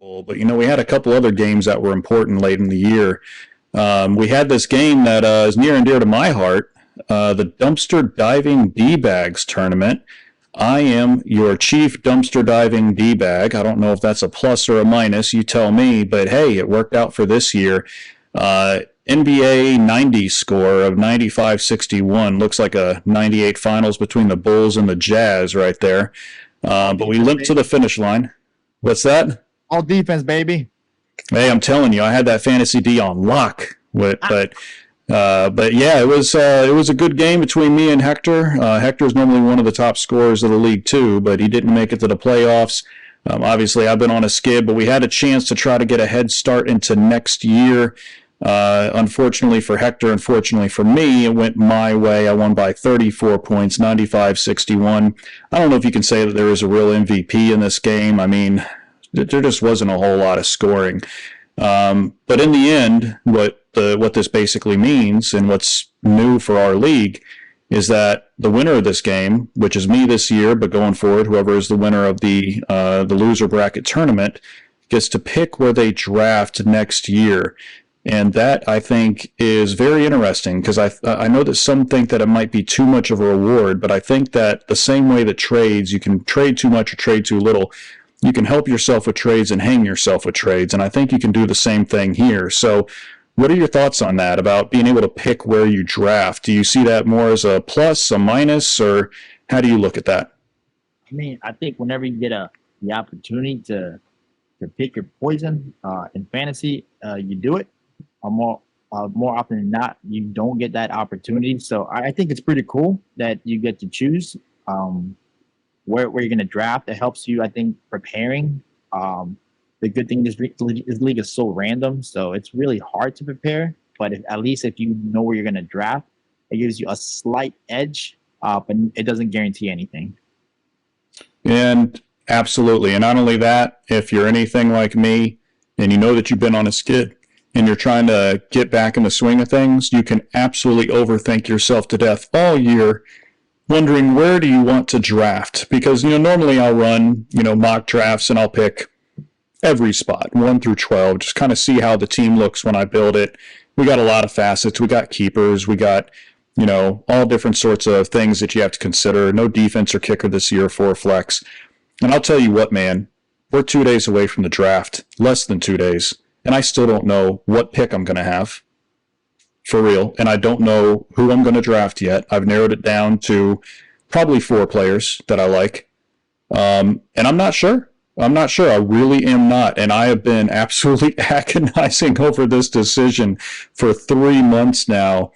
Bowl, but we had a couple other games that were important late in the year. We had this game that is near and dear to my heart, the Dumpster Diving D-Bags Tournament. I am your chief dumpster diving D-bag. I don't know if that's a plus or a minus. You tell me, but hey, it worked out for this year. NBA 90 score of 95-61. Looks like a 98 finals between the Bulls and the Jazz right there. But we limped to the finish line. What's that? All defense, baby. Hey, I'm telling you, I had that fantasy D on lock. But yeah, it was a good game between me and Hector. Hector is normally one of the top scorers of the league too, but he didn't make it to the playoffs. Obviously, I've been on a skid, but we had a chance to try to get a head start into next year. Unfortunately for Hector, unfortunately for me, it went my way. I won by 34 points, 95-61. I don't know if you can say that there is a real MVP in this game. I mean, there just wasn't a whole lot of scoring. But in the end, what this basically means and what's new for our league is that the winner of this game, which is me this year, but going forward, whoever is the winner of the loser bracket tournament, gets to pick where they draft next year. And that, I think, is very interesting because I know that some think that it might be too much of a reward, but I think that the same way that trades, you can trade too much or trade too little, you can help yourself with trades and hang yourself with trades. And I think you can do the same thing here. So what are your thoughts on that, about being able to pick where you draft? Do you see that more as a plus, a minus, or how do you look at that? I mean, I think whenever you get the opportunity to pick your poison in fantasy, you do it. More often than not, you don't get that opportunity. So I think it's pretty cool that you get to choose where you're going to draft. It helps you, I think, preparing. The good thing is this league is so random, so it's really hard to prepare. But at least if you know where you're going to draft, it gives you a slight edge, but it doesn't guarantee anything. And absolutely. And not only that, if you're anything like me and you know that you've been on a skid and you're trying to get back in the swing of things, you can absolutely overthink yourself to death all year, wondering where do you want to draft? Because, normally I'll run, mock drafts and I'll pick every spot, 1 through 12, just kind of see how the team looks when I build it. We got a lot of facets. We got keepers. We got, all different sorts of things that you have to consider. No defense or kicker this year for flex. And I'll tell you what, man, we're 2 days away from the draft, less than 2 days. And I still don't know what pick I'm going to have, for real. And I don't know who I'm going to draft yet. I've narrowed it down to probably 4 players that I like. And I'm not sure. I really am not. And I have been absolutely agonizing over this decision for 3 months now.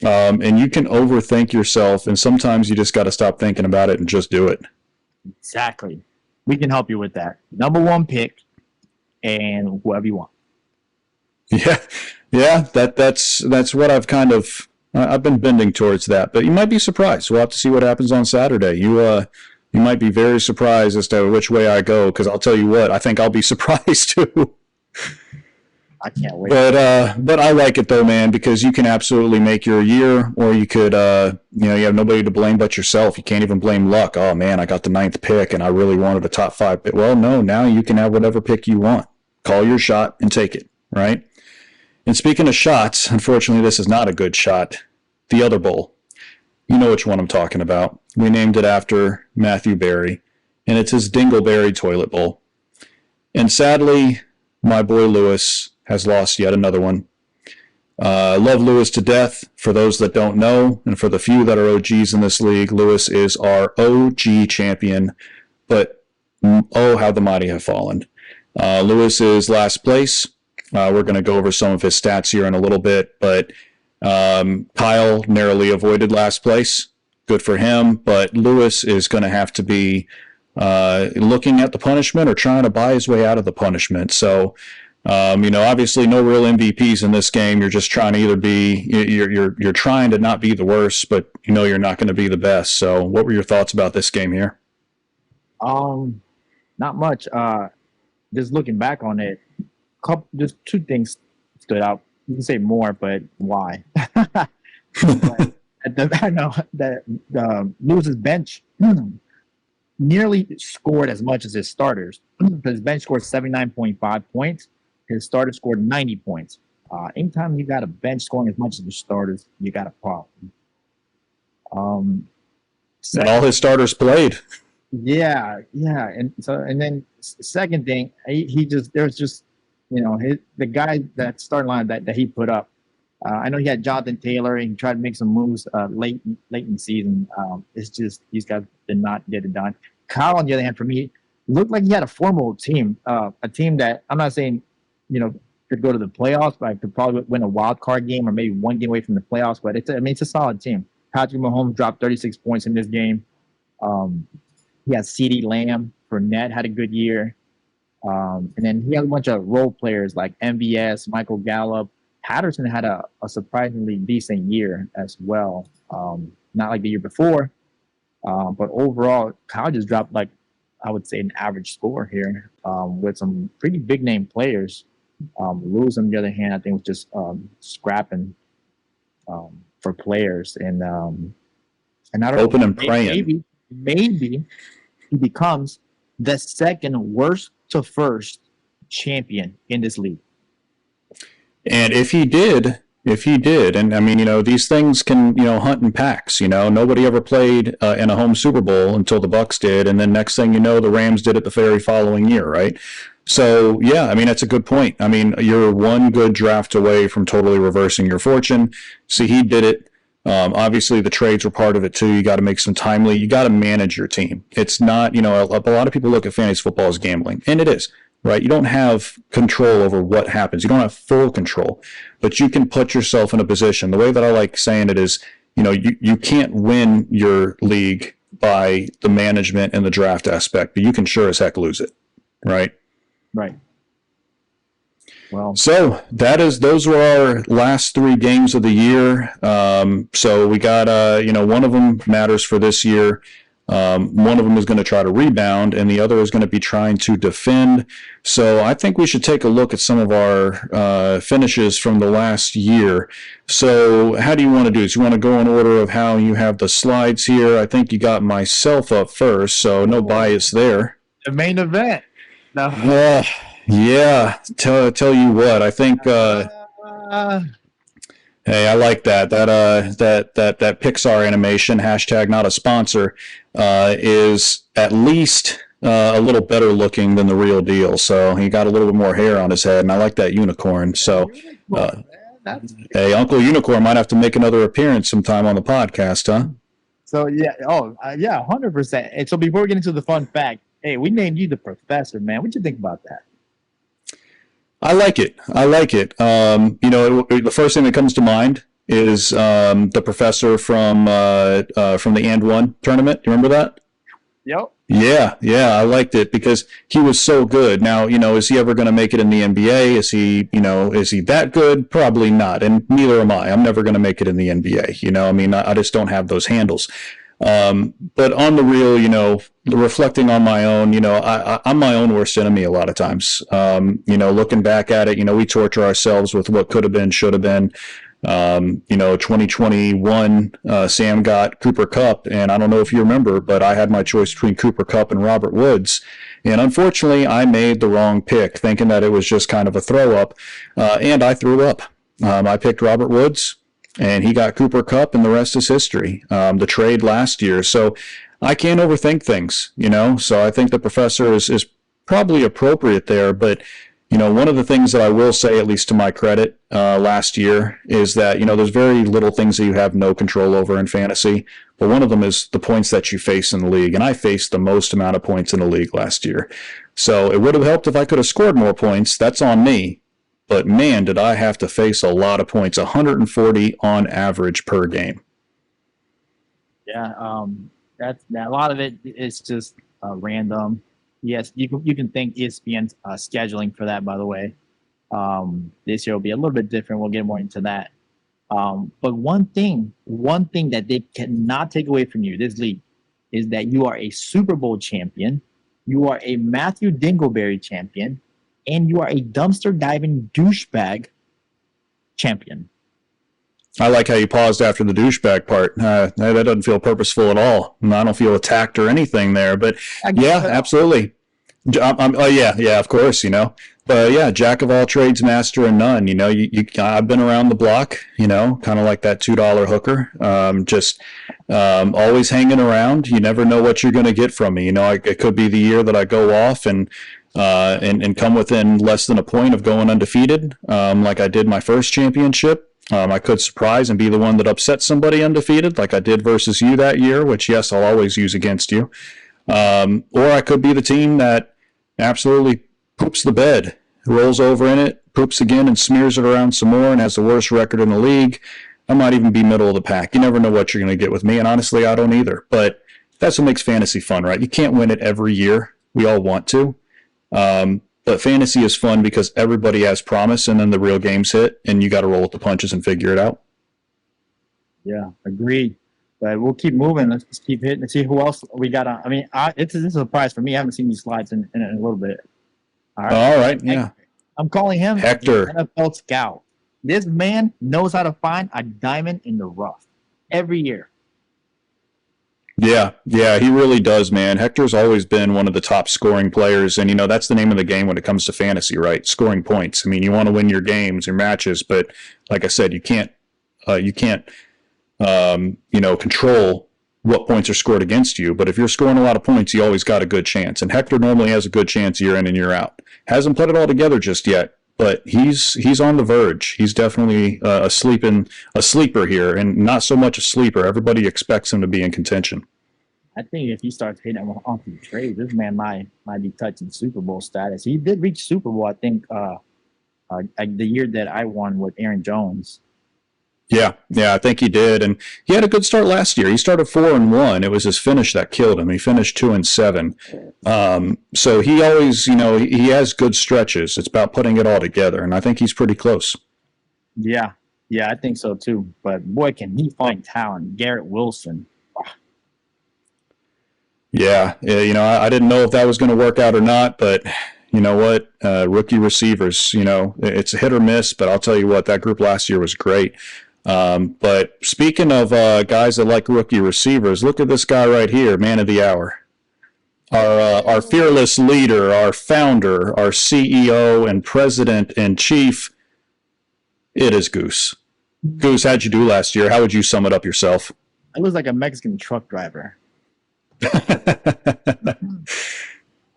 And you can overthink yourself. And sometimes you just got to stop thinking about it and just do it. Exactly. We can help you with that. Number 1 pick and whoever you want. Yeah, that's what I've been bending towards that. But you might be surprised. We'll have to see what happens on Saturday. You might be very surprised as to which way I go, because I'll tell you what, I think I'll be surprised too. I can't wait. But I like it though, man, because you can absolutely make your year, or you could you have nobody to blame but yourself. You can't even blame luck. Oh man, I got the 9th pick and I really wanted a top 5 pick. Well, no, now you can have whatever pick you want. Call your shot and take it, right? And speaking of shots, unfortunately, this is not a good shot. The other bowl. You know which one I'm talking about. We named it after Matthew Berry, and it's his Dingleberry toilet bowl. And sadly, my boy Lewis has lost yet another one. Love Lewis to death. For those that don't know, and for the few that are OGs in this league, Lewis is our OG champion. But oh, how the mighty have fallen. Lewis is last place. We're going to go over some of his stats here in a little bit, but Kyle narrowly avoided last place. Good for him, but Lewis is going to have to be looking at the punishment or trying to buy his way out of the punishment. So, obviously no real MVPs in this game. You're just trying to either be, you're trying to not be the worst, but you're not going to be the best. So what were your thoughts about this game here? Not much. Just looking back on it, just 2 things stood out. You can say more, but why? I know that Lewis's bench nearly scored as much as his starters. His bench scored 79.5 points. His starters scored 90 points. Anytime you got a bench scoring as much as the starters, you got a problem. And all his starters played. Yeah, and then second thing, he just there's just the guy that starting line that he put up. I know he had Jonathan Taylor and he tried to make some moves late in the season. It's just these guys did not get it done. Kyle, on the other hand, for me, looked like he had a formal team, a team that I'm not saying could go to the playoffs, but could probably win a wild card game or maybe one game away from the playoffs. But it's a solid team. Patrick Mahomes dropped 36 points in this game. He had CeeDee Lamb. Fournette had a good year. And then he had a bunch of role players like MVS, Michael Gallup. Patterson had a surprisingly decent year as well. Not like the year before. But overall, Kyle just dropped I would say an average score here with some pretty big name players. Lewis, on the other hand, I think was just scrapping for players. And I don't Hoping know, and praying. Maybe he becomes the second worst to first champion in this league. And if he did, and I mean, these things can, hunt in packs. Nobody ever played in a home Super Bowl until the Bucs did, and then next thing you know, the Rams did it the very following year, right? So yeah, I mean, that's a good point. I mean, you're one good draft away from totally reversing your fortune. See, he did it. Obviously, the trades were part of it too. You got to make some timely. You got to manage your team. It's not, a lot of people look at fantasy football as gambling, and it is. Right? You don't have control over what happens. You don't have full control, but you can put yourself in a position. The way that I like saying it is, you can't win your league by the management and the draft aspect, but you can sure as heck lose it. Right? Right. Well, so those were our last 3 games of the year. So we got, one of them matters for this year. One of them is going to try to rebound, and the other is going to be trying to defend. So I think we should take a look at some of our finishes from the last year. So how do you want to do this? You want to go in order of how you have the slides here? I think you got myself up first, so no bias there. The main event. No. Yeah. Tell you what, I think. Hey, I like that. That Pixar animation, hashtag not a sponsor, is at least a little better looking than the real deal. So he got a little bit more hair on his head, and I like that unicorn. So, hey, Uncle Unicorn might have to make another appearance sometime on the podcast, huh? So, yeah. Yeah, 100%. And so before we get into the fun fact, hey, we named you the professor, man. What you think about that? I like it. The first thing that comes to mind is the professor from the And One tournament. Do you remember that? Yep. Yeah, I liked it because he was so good. Now, is he ever going to make it in the NBA? Is he that good? Probably not, and neither am I. I'm never going to make it in the NBA. I just don't have those handles. But on the real, reflecting on my own, I'm my own worst enemy a lot of times. Looking back at it, we torture ourselves with what could have been, should have been. 2021, Sam got Cooper Kupp, and I don't know if you remember, but I had my choice between Cooper Kupp and Robert Woods. And unfortunately, I made the wrong pick, thinking that it was just kind of a throw-up, and I threw up. I picked Robert Woods, and he got Cooper Kupp, and the rest is history. The trade last year. So I can't overthink things, So I think the professor is probably appropriate there. But, one of the things that I will say, at least to my credit, last year is that, there's very little things that you have no control over in fantasy. But one of them is the points that you face in the league. And I faced the most amount of points in the league last year. So it would have helped if I could have scored more points. That's on me. But man, did I have to face a lot of points, 140 on average per game. Yeah, that's a lot of it is just random. Yes, you can thank ESPN's scheduling for that. By the way, this year will be a little bit different. We'll get more into that. But one thing that they cannot take away from you, this league, is that you are a Super Bowl champion, you are a Matthew Dingleberry champion, and you are a dumpster diving douchebag champion. I like how you paused after the douchebag part. That doesn't feel purposeful at all. I don't feel attacked or anything there. But yeah, absolutely. Oh yeah, of course, But yeah, jack of all trades, master of none. I've been around the block, kind of like that $2 hooker. Just always hanging around. You never know what you're going to get from me. It could be the year that I go off and come within less than a point of going undefeated, like I did my first championship. I could surprise and be the one that upsets somebody undefeated, like I did versus you that year, which, yes, I'll always use against you. Or I could be the team that absolutely poops the bed, rolls over in it, poops again and smears it around some more and has the worst record in the league. I might even be middle of the pack. You never know what you're going to get with me, and honestly, I don't either. But that's what makes fantasy fun, right? You can't win it every year. We all want to. But fantasy is fun because everybody has promise, and then the real games hit, and you got to roll with the punches and figure it out. Yeah, agreed. But we'll keep moving. Let's keep hitting and see who else we got on. I mean, this is a surprise for me. I haven't seen these slides in a little bit. All right. Yeah. I'm calling him Hector, NFL scout. This man knows how to find a diamond in the rough every year. Yeah, he really does, man. Hector's always been one of the top scoring players, and that's the name of the game when it comes to fantasy, right? Scoring points. I mean, you want to win your games, your matches, but like I said, you can't control what points are scored against you. But if you're scoring a lot of points, you always got a good chance. And Hector normally has a good chance year in and year out. Hasn't put it all together just yet, but he's on the verge. He's definitely a sleeper here, and not so much a sleeper. Everybody expects him to be in contention. I think if he starts hitting off the trade, this man might be touching Super Bowl status. He did reach Super Bowl, I think, the year that I won with Aaron Jones. Yeah, I think he did, and he had a good start last year. He started 4-1. It was his finish that killed him. He finished 2-7. So he always, he has good stretches. It's about putting it all together, and I think he's pretty close. Yeah, I think so too. But boy, can he find talent! Garrett Wilson. Yeah, I didn't know if that was going to work out or not, but you know what? Rookie receivers, it's a hit or miss, but I'll tell you what, that group last year was great. But speaking of guys that like rookie receivers, look at this guy right here, man of the hour. Our fearless leader, our founder, our CEO and president and chief, it is Goose. Goose, how'd you do last year? How would you sum it up yourself? I was like a Mexican truck driver.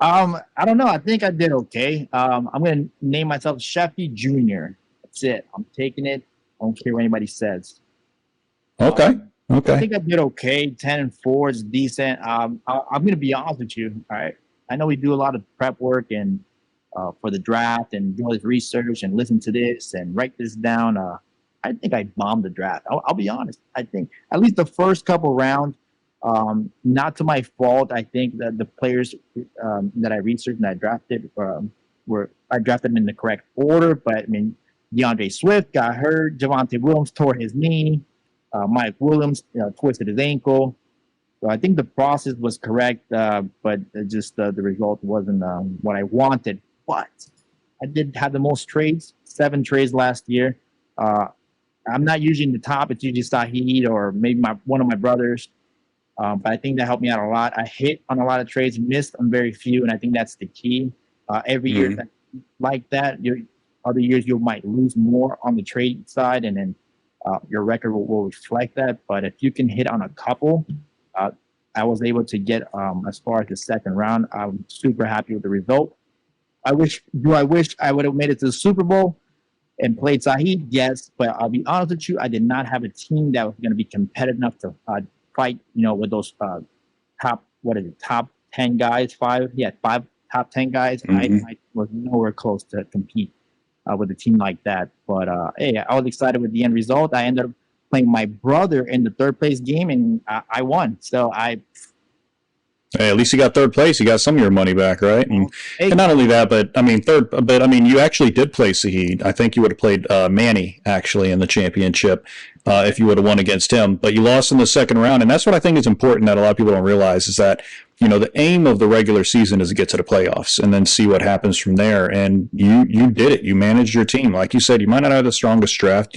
I don't know. I think I did okay. I'm going to name myself Shefty Jr. That's it. I'm taking it. I don't care what anybody says. Okay. I think I did okay. 10-4 is decent. I'm going to be honest with you. All right. I know we do a lot of prep work and for the draft and do all this research and listen to this and write this down. I think I bombed the draft. I'll be honest. I think at least the first couple rounds, not to my fault. I think that the players that I researched and I drafted I drafted them in the correct order. But I mean, DeAndre Swift got hurt. Javonte Williams tore his knee. Mike Williams twisted his ankle. So I think the process was correct, but just the result wasn't what I wanted. But I did have the most trades, 7 trades last year. I'm not usually in the top. It's usually Sajid or maybe one of my brothers. But I think that helped me out a lot. I hit on a lot of trades, missed on very few, and I think that's the key. Every year like that, other years you might lose more on the trade side, and then your record will reflect that. But if you can hit on a couple, I was able to get as far as the second round. I'm super happy with the result. I wish I would have made it to the Super Bowl and played Sajid? Yes, but I'll be honest with you, I did not have a team that was going to be competitive enough to fight, with those top 10 guys, 5. He had 5 top 10 guys. I was nowhere close to compete with a team like that. But hey, I was excited with the end result. I ended up playing my brother in the third place game, and I won. So Hey, at least you got third place. You got some of your money back, right? And not only that, but I mean, you actually did play Sajid. I think you would have played Manny actually in the championship if you would have won against him. But you lost in the second round, and that's what I think is important that a lot of people don't realize is that the aim of the regular season is to get to the playoffs and then see what happens from there. And you did it. You managed your team, like you said. You might not have the strongest draft.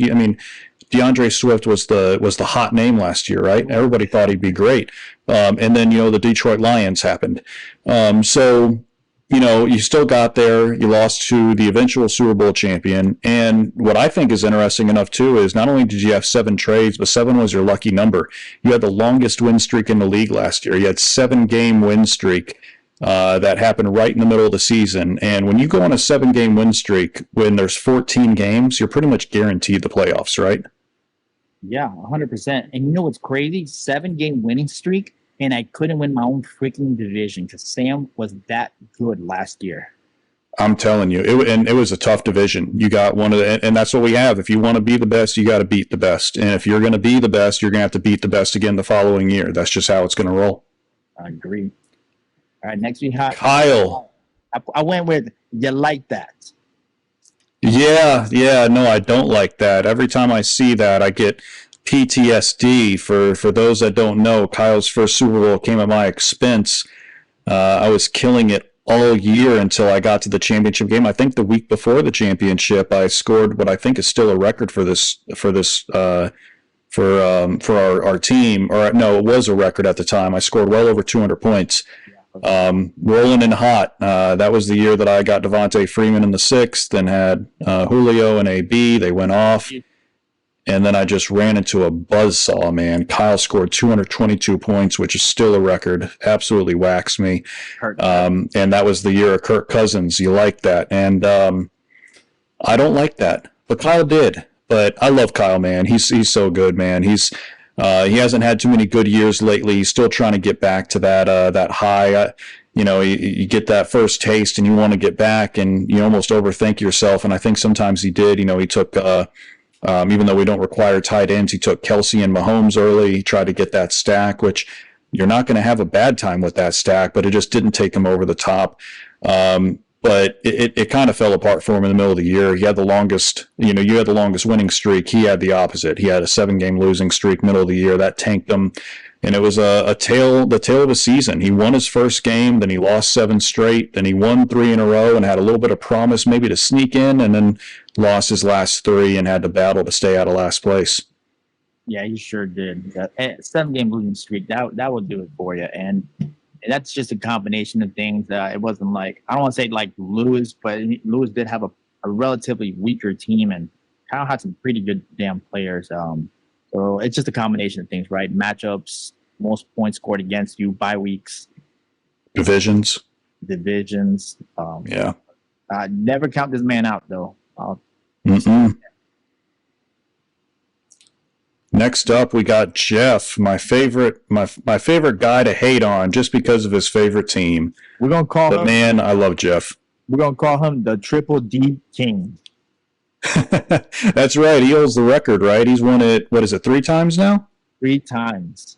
DeAndre Swift was the hot name last year, right? Everybody thought he'd be great. And then, the Detroit Lions happened. So, you still got there. You lost to the eventual Super Bowl champion. And what I think is interesting enough, too, is not only did you have 7 trades, but 7 was your lucky number. You had the longest win streak in the league last year. You had 7-game win streak that happened right in the middle of the season. And when you go on a 7-game win streak, when there's 14 games, you're pretty much guaranteed the playoffs, right? Yeah, 100%. And you know what's crazy? 7-game winning streak, and I couldn't win my own freaking division because Sam was that good last year. I'm telling you, it was a tough division. You got one of the, and that's what we have. If you want to be the best, you got to beat the best. And if you're going to be the best, you're going to have to beat the best again the following year. That's just how it's going to roll. I agree. All right, next we have Kyle. I went with you like that. Yeah, no, I don't like that. Every time I see that, I get PTSD. For those that don't know, Kyle's first Super Bowl came at my expense. I was killing it all year until I got to the championship game. I think the week before the championship, I scored what I think is still a record for our team. Or no, it was a record at the time. I scored well over 200 points. Rolling and hot. That was the year that I got Devontae Freeman in the 6th and had Julio and AB. They went off. And then I just ran into a buzzsaw, man. Kyle scored 222 points, which is still a record. Absolutely waxed me. And that was the year of Kirk Cousins. You like that. And I don't like that. But Kyle did. But I love Kyle, man. He's so good, man. He hasn't had too many good years lately. He's still trying to get back to that high. You get that first taste and you want to get back, and you almost overthink yourself. And I think sometimes he did. He took, even though we don't require tight ends, he took Kelsey and Mahomes early. He tried to get that stack, which you're not going to have a bad time with that stack, but it just didn't take him over the top. But it kind of fell apart for him in the middle of the year. He had the longest, you had the longest winning streak. He had the opposite. He had a 7-game losing streak middle of the year. That tanked him. And it was the tale of a season. He won his first game, then he lost 7 straight, then he won 3 in a row and had a little bit of promise maybe to sneak in, and then lost his last 3 and had to battle to stay out of last place. Yeah, he sure did. That 7-game losing streak, that would do it for you. And that's just a combination of things. It wasn't like, I don't want to say like Lewis, but Lewis did have a relatively weaker team, and Kyle had some pretty good damn players. So it's just a combination of things, right? Matchups, most points scored against you, bye weeks, divisions. Yeah. Never count this man out, though. Next up, we got Jeff, my favorite guy to hate on just because of his favorite team. We're gonna call him. Man, I love Jeff. We're gonna call him the Triple D King. That's right. He holds the record, right? He's won it. What is it? 3 times now? 3 times.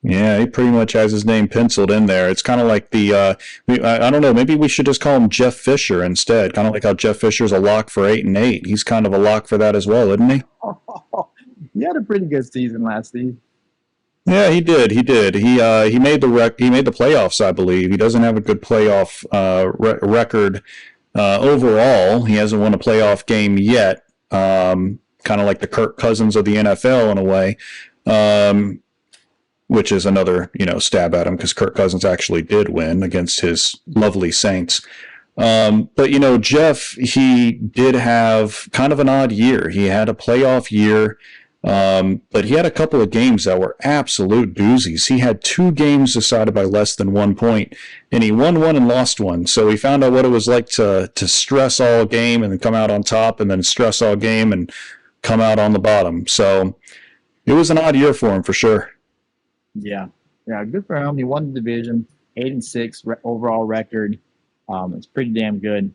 Yeah, he pretty much has his name penciled in there. It's kind of like I don't know, maybe we should just call him Jeff Fisher instead. Kind of like how Jeff Fisher's a lock for 8-8. He's kind of a lock for that as well, isn't he? He had a pretty good season last season. Yeah, he did. He made the playoffs, I believe. He doesn't have a good playoff record overall. He hasn't won a playoff game yet. Kind of like the Kirk Cousins of the NFL in a way. Which is another, stab at him because Kirk Cousins actually did win against his lovely Saints. But, Jeff, he did have kind of an odd year. He had a playoff year, but he had a couple of games that were absolute doozies. He had 2 games decided by less than 1 point, and he won 1 and lost 1. So he found out what it was like to stress all game and then come out on top, and then stress all game and come out on the bottom. So it was an odd year for him for sure. Yeah, good for him. He won the division, 8-6 overall record. It's pretty damn good.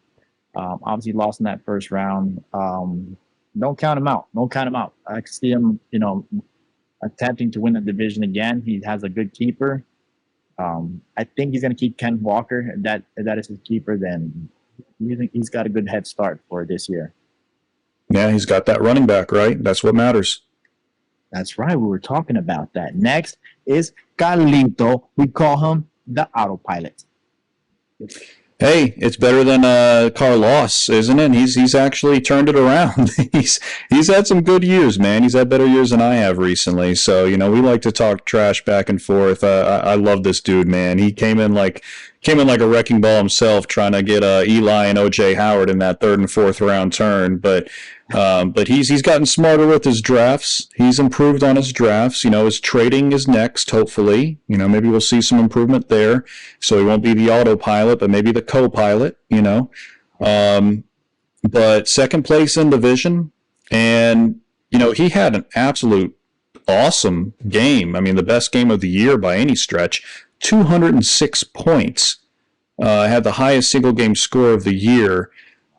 Obviously lost in that first round. Don't count him out. I can see him, attempting to win the division again. He has a good keeper. I think he's going to keep Ken Walker. If that is his keeper, then he's got a good head start for this year. Yeah, he's got that running back, right? That's what matters. That's right. We were talking about that. Next is Carlito. We call him the Autopilot. Hey, it's better than Carlos, isn't it? He's actually turned it around. He's had some good years, man. He's had better years than I have recently. So we like to talk trash back and forth. I love this dude, man. He came in like a wrecking ball himself, trying to get Eli and OJ Howard in that third and fourth round turn. But he's gotten smarter with his drafts. He's improved on his drafts. His trading is next, hopefully. Maybe we'll see some improvement there. So he won't be the autopilot, but maybe the co-pilot, But second place in division. And, he had an absolute awesome game. I mean, the best game of the year by any stretch. 206 points. Had the highest single game score of the year.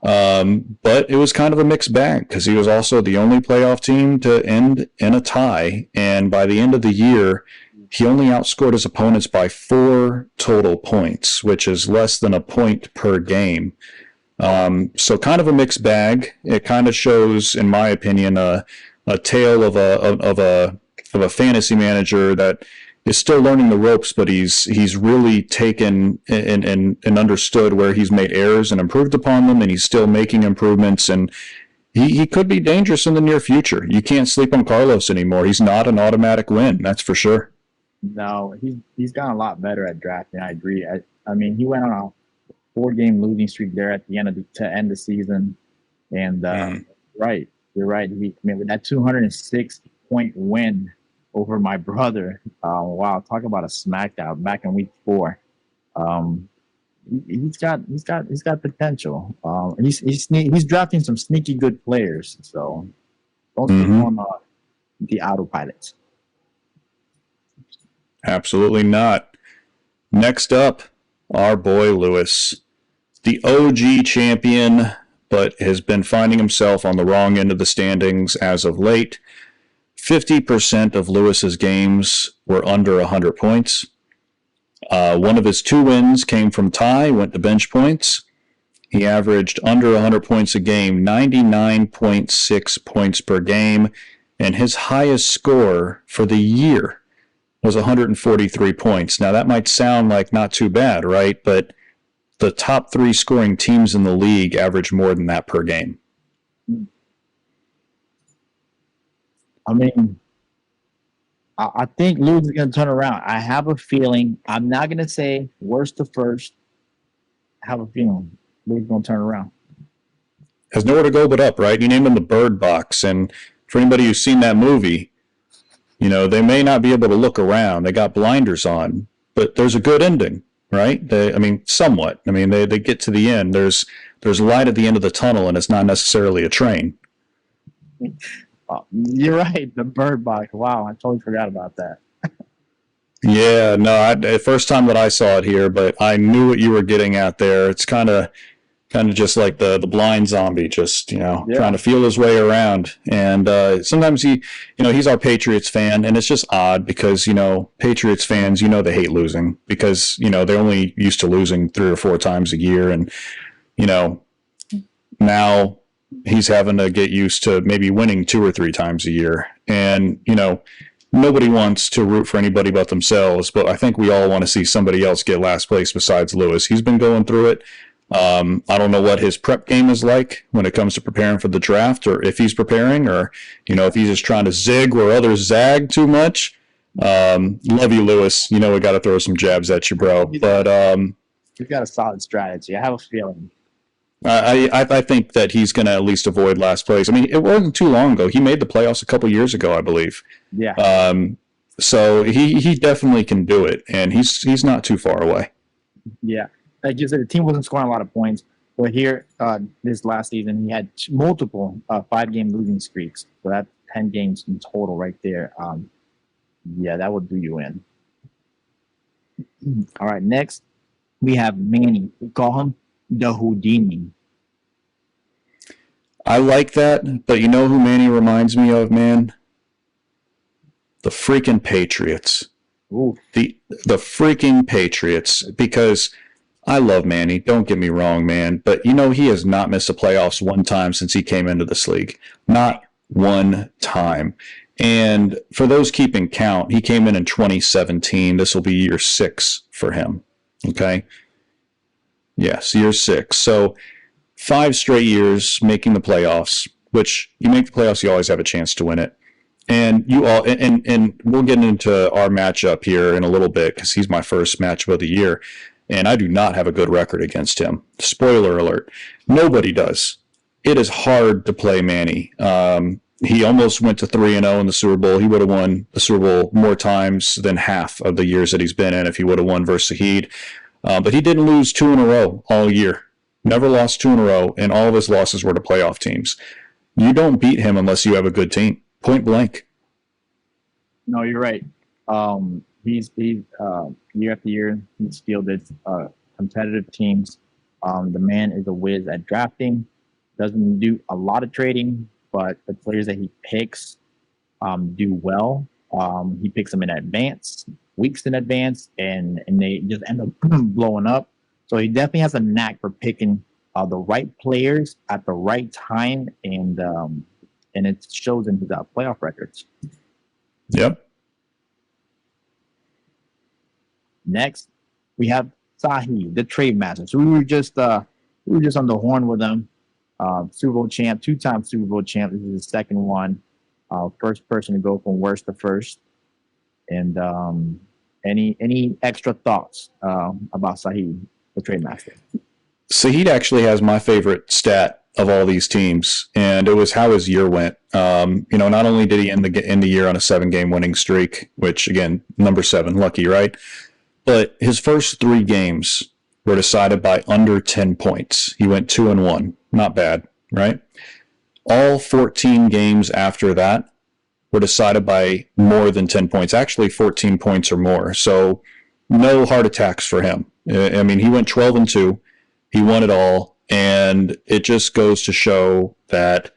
But it was kind of a mixed bag because he was also the only playoff team to end in a tie. And by the end of the year, he only outscored his opponents by 4 total points, which is less than a point per game. So kind of a mixed bag. It kind of shows, in my opinion, a tale of a fantasy manager that is still learning the ropes, but he's really taken and understood where he's made errors and improved upon them, and he's still making improvements, and he could be dangerous in the near future. You can't sleep on Carlos anymore. He's not an automatic win, that's for sure. No, he's gotten a lot better at drafting. I agree. I mean, he went on a 4-game losing streak there at the end to end the season, and right, you're right. With that 206-point win over my brother. Wow, talk about a smackdown back in week 4. He's got potential. He's drafting some sneaky good players. So don't sleep on the autopilots. Absolutely not. Next up, our boy Lewis, the OG champion, but has been finding himself on the wrong end of the standings as of late. 50% of Lewis's games were under 100 points. One of his 2 wins came from tie, went to bench points. He averaged under 100 points a game, 99.6 points per game, and his highest score for the year was 143 points. Now, that might sound like not too bad, right? But the top 3 scoring teams in the league average more than that per game. I mean, I think Lewis is going to turn around. I have a feeling. I'm not going to say worst to first. I have a feeling Lewis is going to turn around. Has nowhere to go but up, right? You named him the Bird Box. And for anybody who's seen that movie, they may not be able to look around. They got blinders on. But there's a good ending, right? Somewhat. They get to the end. There's light at the end of the tunnel, and it's not necessarily a train. You're right. The Bird Box. Wow, I totally forgot about that. Yeah, no, the first time that I saw it here, but I knew what you were getting at there. It's kind of just like the blind zombie, just trying to feel his way around. And sometimes he's our Patriots fan, and it's just odd because Patriots fans, they hate losing because they're only used to losing 3 or 4 times a year, and now he's having to get used to maybe winning 2 or 3 times a year. And, nobody wants to root for anybody but themselves, but I think we all want to see somebody else get last place besides Lewis. He's been going through it. I don't know what his prep game is like when it comes to preparing for the draft, or if he's preparing, or, if he's just trying to zig where others zag too much. Love you, Lewis. We got to throw some jabs at you, bro. But he's got a solid strategy. I have a feeling. I think that he's going to at least avoid last place. It wasn't too long ago. He made the playoffs a couple years ago, I believe. Yeah. So he definitely can do it, and he's not too far away. Yeah. Like you said, the team wasn't scoring a lot of points. But here, this last season, he had multiple 5-game losing streaks. So that's 10 games in total right there. Yeah, that would do you in. All right, next we have Manny. We call him the Houdini. I like that, but you know who Manny reminds me of, man? The freaking Patriots. Ooh. The freaking Patriots, because I love Manny. Don't get me wrong, man. But he has not missed the playoffs one time since he came into this league. Not one time. And for those keeping count, he came in 2017. This will be year 6 for him. Okay. Yes, year 6. So 5 straight years making the playoffs, which you make the playoffs, you always have a chance to win it. And you all, and we'll get into our matchup here in a little bit because he's my first matchup of the year, and I do not have a good record against him. Spoiler alert: nobody does. It is hard to play Manny. He almost went to 3-0 in the Super Bowl. He would have won the Super Bowl more times than half of the years that he's been in if he would have won versus Sajid. But he didn't lose 2 in a row all year. Never lost 2 in a row, and all of his losses were to playoff teams. You don't beat him unless you have a good team. Point blank. No, you're right. He's year after year, he's fielded competitive teams. The man is a whiz at drafting. Doesn't do a lot of trading, but the players that he picks do well. He picks them in advance, weeks in advance, and they just end up blowing up. So he definitely has a knack for picking the right players at the right time, and it shows in his playoff records. Yep. Next, we have Sajid, the Trademaster. So we were just on the horn with him. Super Bowl champ, 2-time Super Bowl champ. This is his second one. First person to go from worst to first. And any extra thoughts about Sajid, the Trademaster? Sajid actually has my favorite stat of all these teams, and it was how his year went. Not only did he end the year on a 7-game winning streak, which again, number 7, lucky, right? But his first 3 games were decided by under 10 points. He went 2-1, not bad, right? All 14 games after that were decided by more than 10 points, actually 14 points or more. So no heart attacks for him. I mean, he went 12-2. He won it all. And it just goes to show that,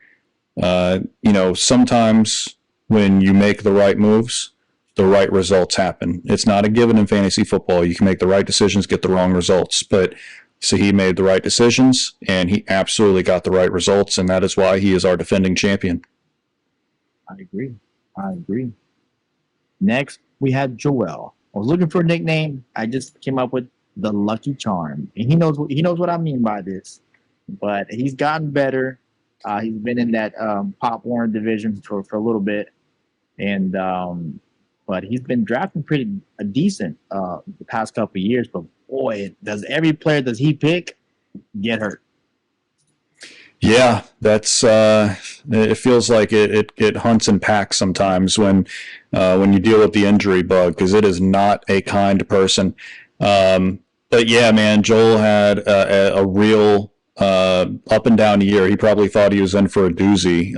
sometimes when you make the right moves, the right results happen. It's not a given in fantasy football. You can make the right decisions, get the wrong results. But so he made the right decisions, and he absolutely got the right results, and that is why he is our defending champion. I agree. Next, we have Joel. I was looking for a nickname. I just came up with the Lucky Charm, and he knows what I mean by this. But he's gotten better. He's been in that Pop Warner division for a little bit, and but he's been drafting pretty decent the past couple of years. But boy, does every player does he pick get hurt? Yeah, that's it feels like it hunts in packs sometimes when you deal with the injury bug, because it is not a kind person. But yeah, man, Joel had a real up and down year. He probably thought he was in for a doozy.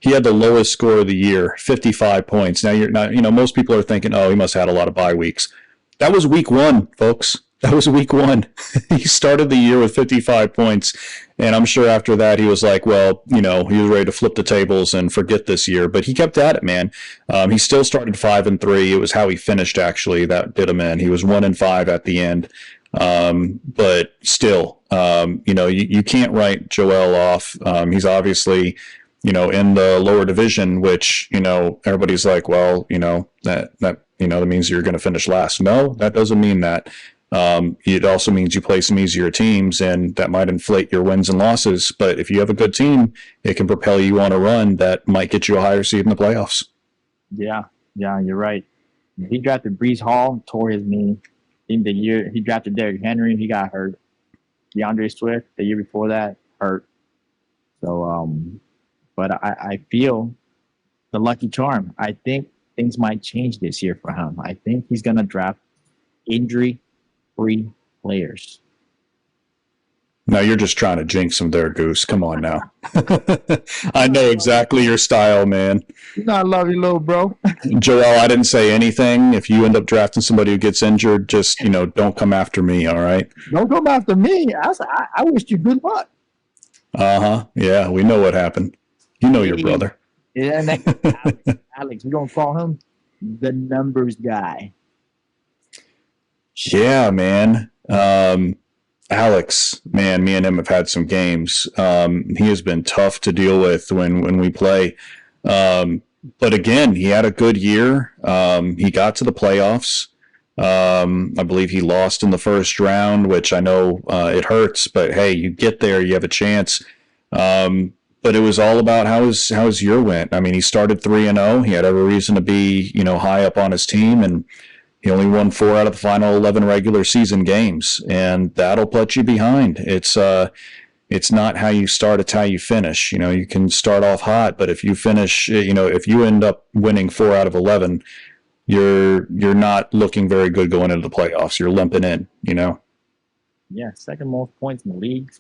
He had the lowest score of the year, 55 points. Now most people are thinking, oh, he must have had a lot of bye weeks. That was week 1, folks. That was week 1. He started the year with 55 points. And I'm sure after that, he was like, well, he was ready to flip the tables and forget this year. But he kept at it, man. He still started 5-3. It was how he finished, actually, that did him in. He was 1-5 at the end. But still, you can't write Joel off. He's obviously, in the lower division, which, everybody's like, well, that means you're going to finish last. No, that doesn't mean that. It also means you play some easier teams, and that might inflate your wins and losses. But if you have a good team, it can propel you on a run that might get you a higher seed in the playoffs. Yeah, you're right. He drafted Brees Hall, tore his knee. In the year he drafted Derrick Henry, he got hurt. DeAndre Swift, the year before that, hurt. So, but I feel the lucky charm. I think things might change this year for him. I think he's going to draft injury-free players. No, you're just trying to jinx him there, Goose. Come on now. I know exactly your style, man. I love you, little bro. Joel, I didn't say anything. If you end up drafting somebody who gets injured, just, don't come after me, all right? Don't come after me. I wish you good luck. Uh-huh. Yeah, we know what happened. You know your brother. Yeah, Alex, we're going to call him the numbers guy. Yeah, man. Alex, man, me and him have had some games. He has been tough to deal with when we play. But again, he had a good year. He got to the playoffs. I believe he lost in the first round, which I know it hurts, but hey, you get there, you have a chance. But it was all about how his year went. I mean, he started 3-0. He had every reason to be, high up on his team, and he only won 4 out of the final 11 regular season games, and that'll put you behind. It's not how you start, it's how you finish. You can start off hot, but if you finish, if you end up winning 4 out of 11, you're not looking very good going into the playoffs. You're limping in. Yeah, second most points in the league.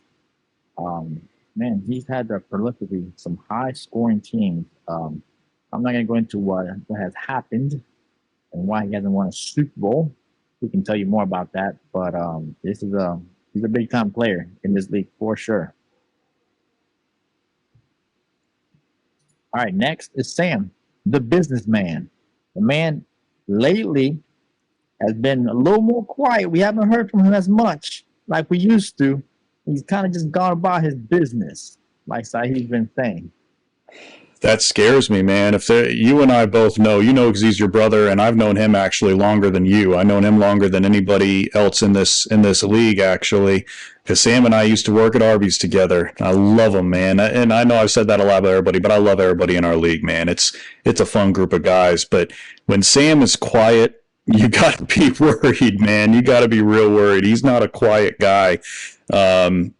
Man, he's had prolifically some high scoring teams. I'm not going to go into what has happened and why he hasn't won a Super Bowl. We can tell you more about that, but he's a big time player in this league for sure. All right, next is Sam, the businessman. The man lately has been a little more quiet. We haven't heard from him as much like we used to. He's kind of just gone about his business, like Sajid's been saying. That scares me, man. If you and I both know, because he's your brother, and I've known him actually longer than you. I've known him longer than anybody else in this league, actually, because Sam and I used to work at Arby's together. I love him, man. And I know I've said that a lot about everybody, but I love everybody in our league, man. It's a fun group of guys. But when Sam is quiet, you got to be worried, man. You got to be real worried. He's not a quiet guy. And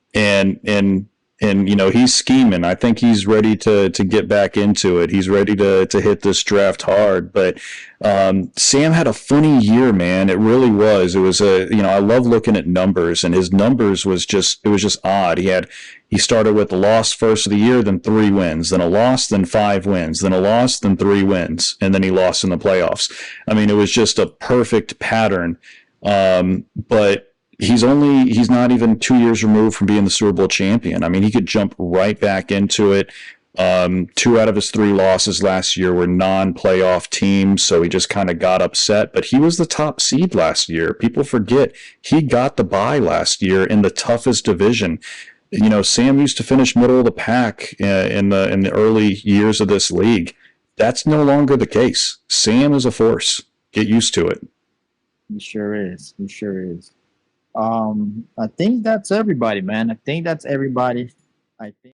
he's scheming. I think he's ready to get back into it. He's ready to hit this draft hard. But Sam had a funny year, man. It really was. It was I love looking at numbers, and his numbers was just odd. He started with a loss first of the year, then 3 wins, then a loss, then 5 wins, then a loss, then 3 wins, and then he lost in the playoffs. I mean, it was just a perfect pattern. But he's not even 2 years removed from being the Super Bowl champion. I mean, he could jump right back into it. 2 out of his 3 losses last year were non-playoff teams, so he just kind of got upset. But he was the top seed last year. People forget he got the bye last year in the toughest division. Sam used to finish middle of the pack in the early years of this league. That's no longer the case. Sam is a force. Get used to it. He sure is. He sure is. I think that's everybody, man. I think that's everybody. I think.